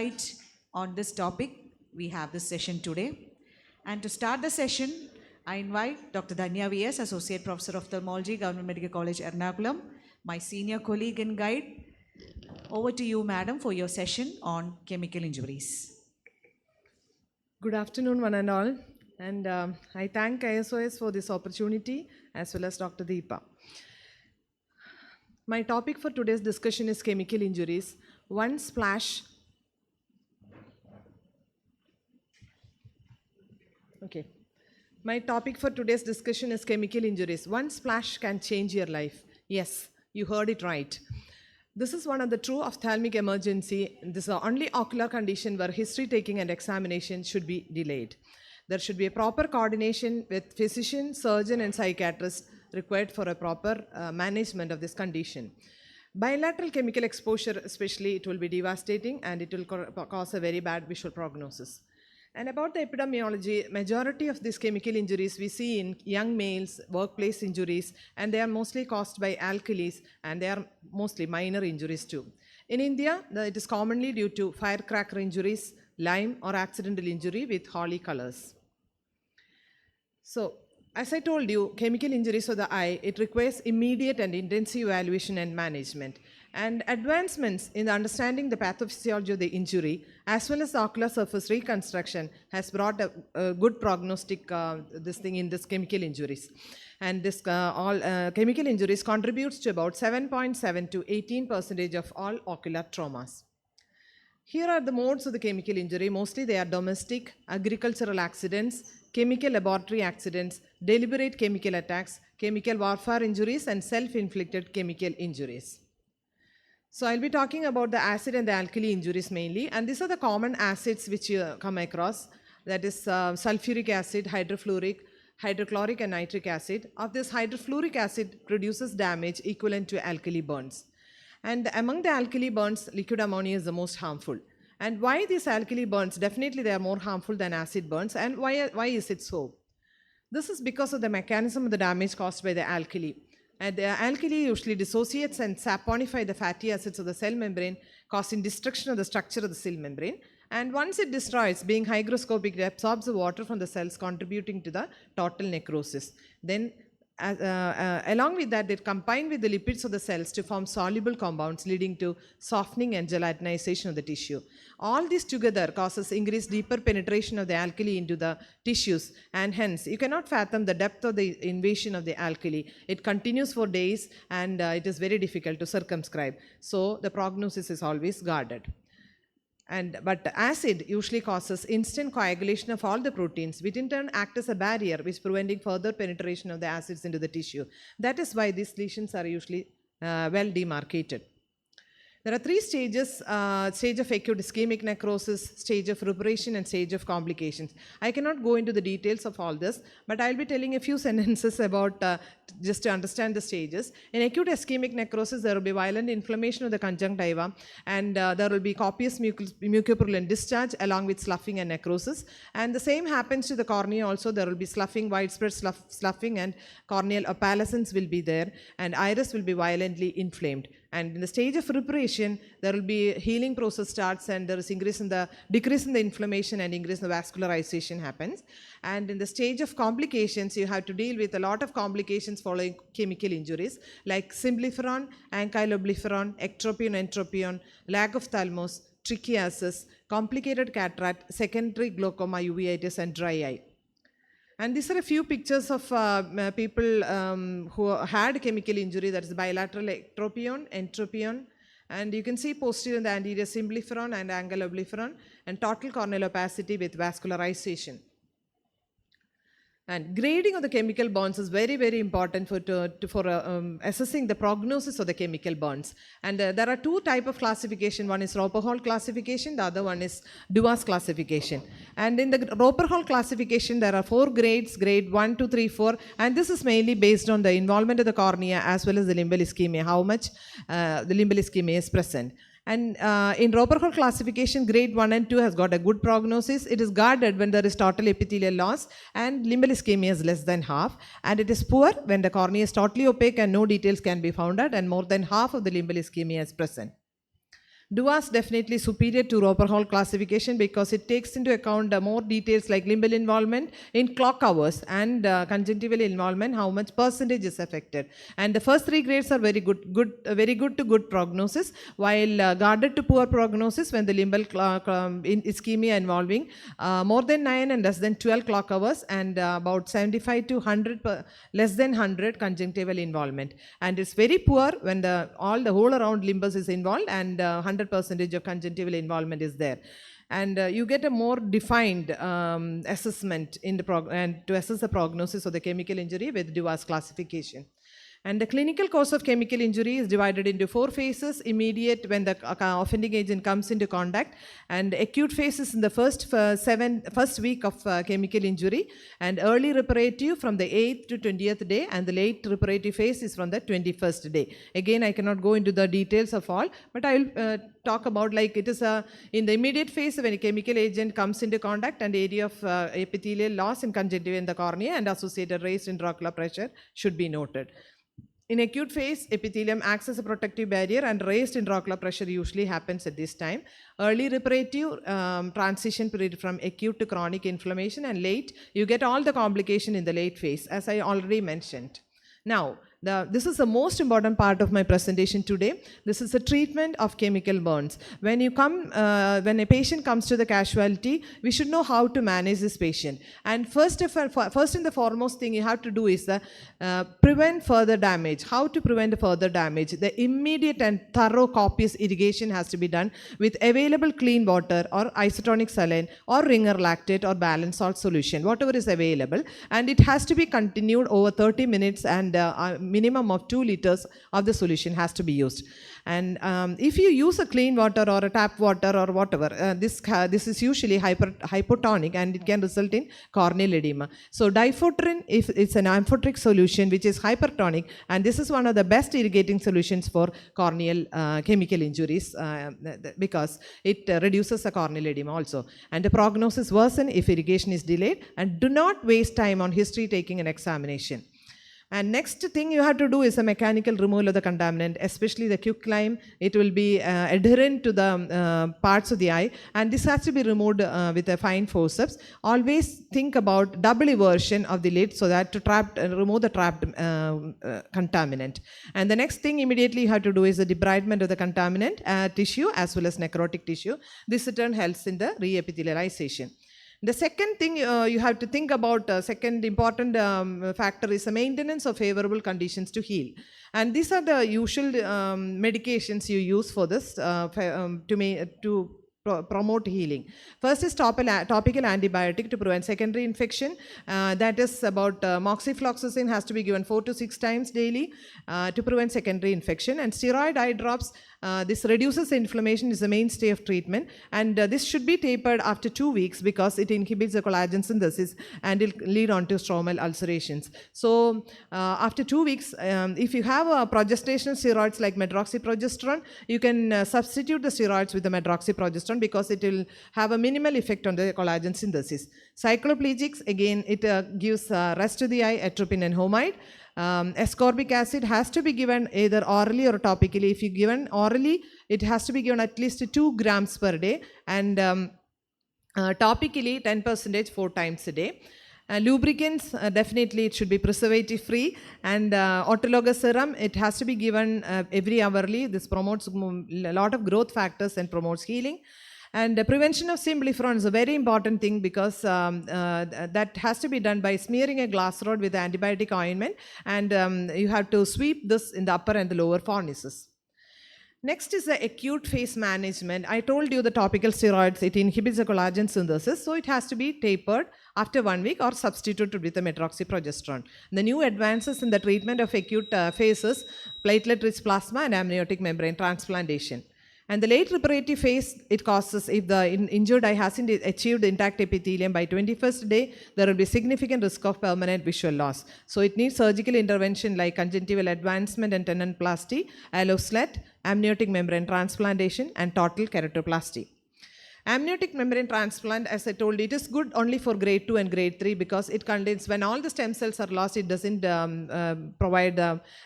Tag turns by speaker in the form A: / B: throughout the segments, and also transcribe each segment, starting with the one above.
A: light on this topic, we have this session today. And to start the session, I invite Dr. Dhanya V.S., Associate Professor of Ophthalmology, Government Medical College, Ernakulam, my senior colleague and guide. Over to you, madam, for your session on chemical injuries.
B: Good afternoon, one and all. And I thank KSOS for this opportunity as well as Dr. Deepa. My topic for today's discussion is chemical injuries. One splash. Okay. My topic for today's discussion is chemical injuries. One splash can change your life. Yes, you heard it right. This is one of the true ophthalmic emergency. This is the only ocular condition where history taking and examination should be delayed. There should be a proper coordination with physician, surgeon and psychiatrist required for a proper management of this condition. Bilateral chemical exposure especially, it will be devastating and it will cause a very bad visual prognosis. And about the epidemiology, majority of these chemical injuries we see in young males, workplace injuries, and they are mostly caused by alkalis, and they are mostly minor injuries too. In India, it is commonly due to firecracker injuries, lime or accidental injury with holly colors. So, as I told you, chemical injuries of the eye, it requires immediate and intensive evaluation and management. And advancements in understanding the pathophysiology of the injury as well as the ocular surface reconstruction has brought a good prognostic in this chemical injuries. And this chemical injuries contributes to about 7.7 to 18% of all ocular traumas. Here are the modes of the chemical injury. Mostly they are domestic, agricultural accidents, chemical laboratory accidents, deliberate chemical attacks, chemical warfare injuries, and self-inflicted chemical injuries. So I'll be talking about the acid and the alkali injuries mainly, and these are the common acids which you come across. That is sulfuric acid, hydrofluoric, hydrochloric and nitric acid. Of this, hydrofluoric acid produces damage equivalent to alkali burns. And among the alkali burns, liquid ammonia is the most harmful. And why these alkali burns? Definitely they are more harmful than acid burns. And why is it so? This is because of the mechanism of the damage caused by the alkali. And the alkali usually dissociates and saponify the fatty acids of the cell membrane, causing destruction of the structure of the cell membrane. And once it destroys, being hygroscopic, it absorbs the water from the cells, contributing to the total necrosis. Then along with that, it combines with the lipids of the cells to form soluble compounds, leading to softening and gelatinization of the tissue. All this together causes increased deeper penetration of the alkali into the tissues, and hence you cannot fathom the depth of the invasion of the alkali. It continues for days and it is very difficult to circumscribe. So the prognosis is always guarded. But acid usually causes instant coagulation of all the proteins, which in turn act as a barrier which is preventing further penetration of the acids into the tissue. That is why these lesions are usually well demarcated. There are three stages, stage of acute ischemic necrosis, stage of reparation and stage of complications. I cannot go into the details of all this, but I'll be telling a few sentences about just to understand the stages. In acute ischemic necrosis, there will be violent inflammation of the conjunctiva, and there will be copious mucopurulent discharge along with sloughing and necrosis. And the same happens to the cornea also. There will be sloughing, widespread sloughing, and corneal opalescence will be there, and iris will be violently inflamed. And in the stage of reparation, there will be healing process starts, and there is decrease in the inflammation and increase in the vascularization happens. And in the stage of complications, you have to deal with a lot of complications following chemical injuries like symblepharon, ankyloblipharon, ectropion, entropion, lack of thalamus, trichiasis, complicated cataract, secondary glaucoma, uveitis, and dry eye. And these are a few pictures of people who had chemical injury, that is bilateral ectropion, entropion, and you can see posterior and the anterior symblepharon and ankyloblipharon, and total corneal opacity with vascularization. And grading of the chemical bonds is very, very important for assessing the prognosis of the chemical bonds. And there are two types of classification. One is Roper Hall classification, the other one is Duas classification. And in the Roper Hall classification, there are 4 grades, grade 1, 2, 3, 4, and this is mainly based on the involvement of the cornea as well as the limbal ischemia, how much the limbal ischemia is present. And in Roper Hall classification, grade 1 and 2 has got a good prognosis. It is guarded when there is total epithelial loss and limbal ischemia is less than half. And it is poor when the cornea is totally opaque and no details can be found out and more than half of the limbal ischemia is present. DUAS definitely superior to Roper Hall classification because it takes into account more details like limbal involvement in clock hours and conjunctival involvement, how much percentage is affected. And the first three grades are very very good to good prognosis, while guarded to poor prognosis when the limbal ischemia involving more than 9 and less than 12 clock hours, and about 75 to 100 less than 100 conjunctival involvement. And it's very poor when the whole around limbus is involved and 100% of conjunctival involvement is there. And you get a more defined assessment in the and to assess the prognosis of the chemical injury with DUAS classification. And the clinical cause of chemical injury is divided into 4 phases: immediate, when the offending agent comes into contact, and acute phases in the first week of chemical injury, and early reparative from the 8th to 20th day, and the late reparative phase is from the 21st day. Again, I cannot go into the details of all, but I will talk about, like, it is in the immediate phase when a chemical agent comes into contact, and area of epithelial loss in conjunctiva in the cornea and associated raised intraocular pressure should be noted. In acute phase, epithelium acts as a protective barrier and raised intraocular pressure usually happens at this time. Early reparative transition period from acute to chronic inflammation, and late, you get all the complication in the late phase, as I already mentioned. Now, this is the most important part of my presentation today. This is the treatment of chemical burns. When a patient comes to the casualty, we should know how to manage this patient. And first and the foremost thing you have to do is prevent further damage. How to prevent further damage? The immediate and thorough copious irrigation has to be done with available clean water or isotonic saline or ringer lactate or balanced salt solution, whatever is available. And it has to be continued over 30 minutes, and minimum of 2 liters of the solution has to be used. And if you use a clean water or a tap water or whatever, this is usually hypotonic, and it can result in corneal edema. So diphoterin, if it's an amphoteric solution which is hypertonic, and this is one of the best irrigating solutions for corneal chemical injuries because it reduces the corneal edema also. And the prognosis worsen if irrigation is delayed, and do not waste time on history taking and examination. And next thing you have to do is a mechanical removal of the contaminant, especially the quicklime. It will be adherent to the parts of the eye, and this has to be removed with a fine forceps. Always think about double eversion of the lid so that to remove the trapped contaminant. And the next thing immediately you have to do is the debridement of the contaminant tissue as well as necrotic tissue. This in turn helps in the re-epithelialization. The second thing you have to think about, second important factor is the maintenance of favorable conditions to heal. And these are the usual medications you use for this to promote healing. First is topical antibiotic to prevent secondary infection. That is about moxifloxacin has to be given 4 to 6 times daily to prevent secondary infection. And steroid eye drops, this reduces inflammation, is the mainstay of treatment. And this should be tapered after 2 weeks because it inhibits the collagen synthesis and it will lead on to stromal ulcerations. So after 2 weeks, if you have progestational steroids like medroxyprogesterone, you can substitute the steroids with the medroxyprogesterone because it will have a minimal effect on the collagen synthesis. Cycloplegics, again, it gives rest to the eye, atropine and homide. Ascorbic acid has to be given either orally or topically. If you given orally, it has to be given at least 2 grams per day, and topically 10% 4 times a day. Lubricants, definitely it should be preservative free, and autologous serum, it has to be given every hourly. This promotes a lot of growth factors and promotes healing. And the prevention of symblepharon is a very important thing because that has to be done by smearing a glass rod with antibiotic ointment, and you have to sweep this in the upper and the lower fornices. Next is the acute phase management. I told you the topical steroids, it inhibits the collagen synthesis, so it has to be tapered after 1 week or substituted with the medroxyprogesterone. The new advances in the treatment of acute phases, platelet-rich plasma and amniotic membrane transplantation. And the late reparative phase, it causes, if the injured eye hasn't achieved intact epithelium by 21st day, there will be significant risk of permanent visual loss. So it needs surgical intervention like conjunctival advancement and tenonplasty, alloslet, amniotic membrane transplantation, and total keratoplasty. Amniotic membrane transplant, as I told you, it is good only for grade 2 and grade 3 because it contains, when all the stem cells are lost, it doesn't provide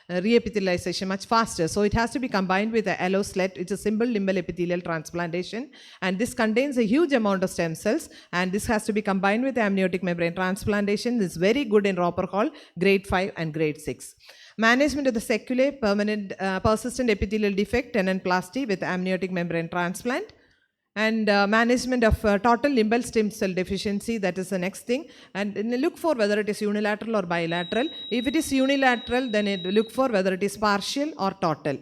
B: reepithelialization much faster. So it has to be combined with the alloslet. It's a simple limbal epithelial transplantation, and this contains a huge amount of stem cells, and this has to be combined with the amniotic membrane transplantation. This is very good in Roper Hall, grade 5 and grade 6. Management of the seculae, permanent persistent epithelial defect, tenonplasty with amniotic membrane transplant. And management of total limbal stem cell deficiency, that is the next thing. And look for whether it is unilateral or bilateral. If it is unilateral, then look for whether it is partial or total.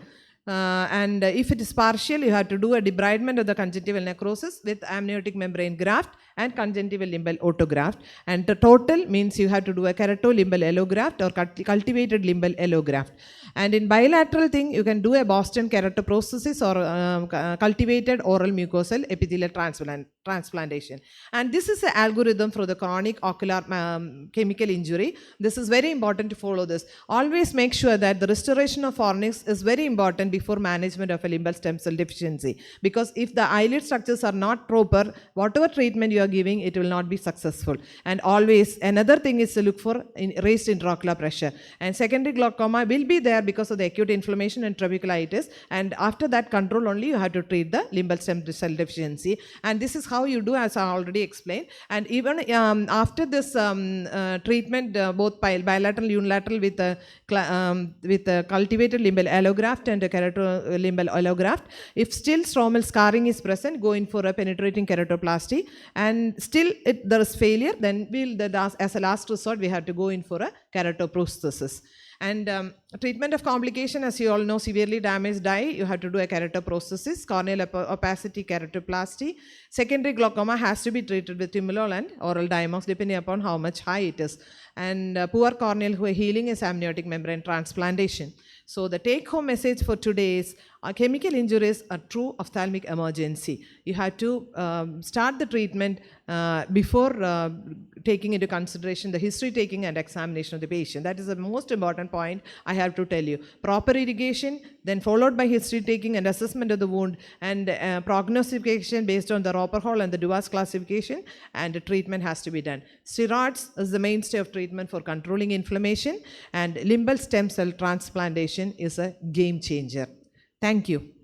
B: And if it is partial, you have to do a debridement of the conjunctival necrosis with amniotic membrane graft and conjunctival limbal autograft. And the total means you have to do a keratolimbal allograft or cultivated limbal allograft. And in bilateral thing, you can do a Boston keratoprosthesis or cultivated oral mucosal epithelial transplantation. And this is the algorithm for the chronic ocular chemical injury. This is very important to follow this. Always make sure that the restoration of fornix is very important before management of a limbal stem cell deficiency. Because if the eyelid structures are not proper, whatever treatment you are giving, it will not be successful. And always, another thing is to look for raised intraocular pressure. And secondary glaucoma will be there because of the acute inflammation and trabeculitis, and after that control only you have to treat the limbal stem cell deficiency. And this is how you do, as I already explained. And even after this treatment, both bilateral, unilateral with cultivated limbal allograft and a keratolimbal allograft, if still stromal scarring is present, go in for a penetrating keratoplasty, and still there is failure, then as a last resort we have to go in for a keratoprosthesis. And treatment of complication, as you all know, severely damaged eye, you have to do a keratoprosthesis, corneal opacity keratoplasty. Secondary glaucoma has to be treated with timolol and oral Diamox, depending upon how much high it is. And poor corneal healing is amniotic membrane transplantation. So the take-home message for today is chemical injuries are true ophthalmic emergency. You have to start the treatment before taking into consideration the history taking and examination of the patient. That is the most important point I have to tell you. Proper irrigation, then followed by history taking and assessment of the wound, and prognostication based on the Roper Hall and the Duas classification, and the treatment has to be done. Steroids is the mainstay of treatment for controlling inflammation, and limbal stem cell transplantation is a game changer. Thank you.